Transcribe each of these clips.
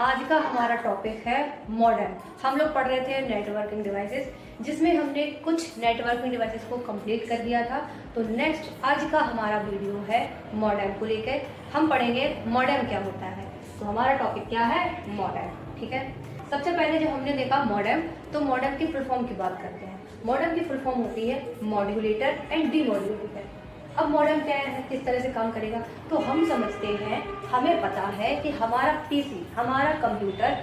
आज का हमारा टॉपिक है मॉडेम। हम लोग पढ़ रहे थे नेटवर्किंग डिवाइसेस, जिसमें हमने कुछ नेटवर्किंग डिवाइसेस को कंप्लीट कर दिया था। तो नेक्स्ट आज का हमारा वीडियो है मॉडेम को लेकर। हम पढ़ेंगे मॉडेम क्या होता है। तो हमारा टॉपिक क्या है? मॉडेम। ठीक है, सबसे पहले जब हमने देखा मॉडेम, तो मॉडेम की फुल फॉर्म की बात करते हैं। मॉडेम की फुल फॉर्म होती है मॉड्यूलेटर एंड डीमॉड्यूलेटर। अब मॉडेम क्या है, किस तरह से काम करेगा, तो हम समझते हैं, हमें पता है कि हमारा पीसी, हमारा कंप्यूटर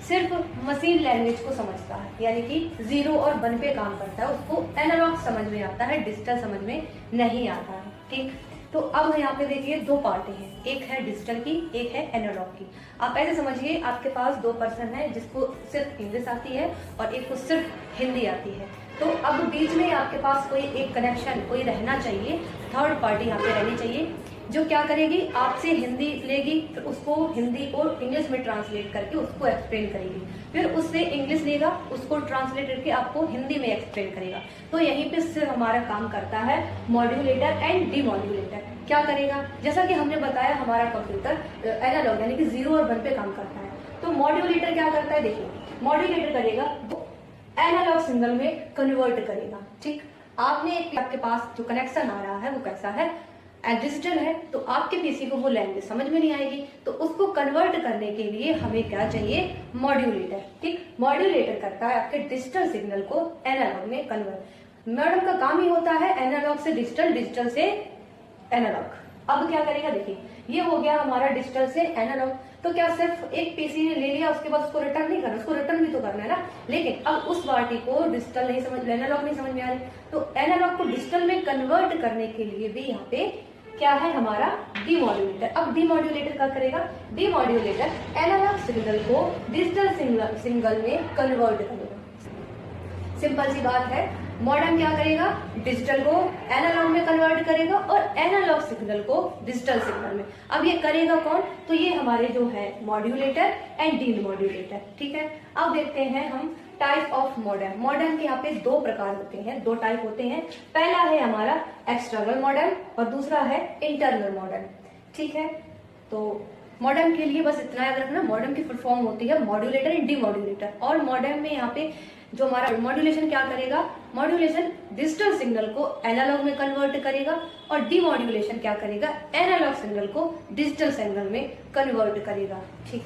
सिर्फ मशीन लैंग्वेज को समझता है, यानी कि 0 और 1 पे काम करता है। उसको एनालॉग समझ में आता है, डिजिटल समझ में नहीं आता है। ठीक, तो अब यहाँ पे देखिए दो पार्टी हैं, एक है डिजिटल की, एक है एनालॉग की। आप ऐसे समझिए, आपके पास दो पर्सन है जिसको सिर्फ इंग्लिश आती है और एक को सिर्फ हिंदी आती है। तो अब बीच में आपके पास कोई एक कनेक्शन कोई रहना चाहिए, थर्ड पार्टी यहाँ पे रहनी चाहिए, जो क्या करेगी, आपसे हिंदी लेगी, फिर उसको हिंदी को इंग्लिश में ट्रांसलेट करके उसको एक्सप्लेन करेगी, फिर उससे इंग्लिश लेगा, उसको ट्रांसलेट करके आपको हिंदी में एक्सप्लेन करेगा। तो यहीं पे सिर्फ हमारा काम करता है मॉड्यूलेटर एंड डीमॉड्यूलेटर। क्या करेगा, जैसा कि हमने बताया, हमारा कंप्यूटर एनालॉग यानी कि 0 और 1 पे काम करता है। तो मॉड्यूलेटर क्या करता है, देखिए मॉड्यूलेटर करेगा वो एनालॉग सिग्नल में कन्वर्ट करेगा। ठीक, आपके पास जो कनेक्शन आ रहा है वो कैसा है, डिजिटल है, तो आपके पीसी को वो लैंग्वेज समझ में नहीं आएगी। तो उसको कन्वर्ट करने के लिए हमें क्या चाहिए, मॉड्यूलेटर। ठीक, मॉड्यूलेटर करता है आपके डिजिटल सिग्नल को एनालॉग में कन्वर्ट। मॉडेम का काम ही होता है एनालॉग से डिजिटल, डिजिटल से एनालॉग। अब क्या करेगा, देखिए ये हो गया हमारा डिजिटल से एनालॉग। तो क्या सिर्फ एक पीसी ने ले लिया, उसके बाद उसको रिटर्न नहीं करना, उसको रिटर्न भी तो करना है ना। लेकिन अब उस पार्टी को डिजिटल नहीं समझ, एनालॉग नहीं समझ में आ रही, तो एनालॉग को डिजिटल में कन्वर्ट करने के लिए भी यहाँ पे क्या है हमारा डीमॉड्यूलेटर। अब डीमॉड्यूलेटर क्या करेगा, डीमॉड्यूलेटर एनालॉग सिग्नल को डिजिटल सिग्नल में कन्वर्ट करेगा। सिंपल सी बात है, मॉडेम क्या करेगा, डिजिटल को एनालॉग में कन्वर्ट करेगा और एनालॉग सिग्नल को डिजिटल सिग्नल में। अब ये करेगा कौन, तो ये हमारे जो है मॉड्यूलेटर एंड डीमॉड्यूलेटर। ठीक है, अब देखते हैं हम टाइप ऑफ मॉडेम। मॉडेम के यहाँ पे दो प्रकार होते हैं, दो टाइप होते हैं। पहला है हमारा एक्सटर्नल मॉडेम और दूसरा है इंटरनल मॉडेम। ठीक है, तो मॉडेम के लिए बस इतना याद रखना, मॉडेम की फुल फॉर्म होती है मॉड्यूलेटर एंड डीमॉड्यूलेटर। और मॉडेम में यहाँ पे जो हमारा मॉड्यूलेशन क्या करेगा, मॉड्यूलेशन डिजिटल सिग्नल को एनालॉग में कन्वर्ट करेगा और डीमॉड्यूलेशन क्या करेगा, एनालॉग सिग्नल को डिजिटल सिग्नल में कन्वर्ट करेगा। ठीक है।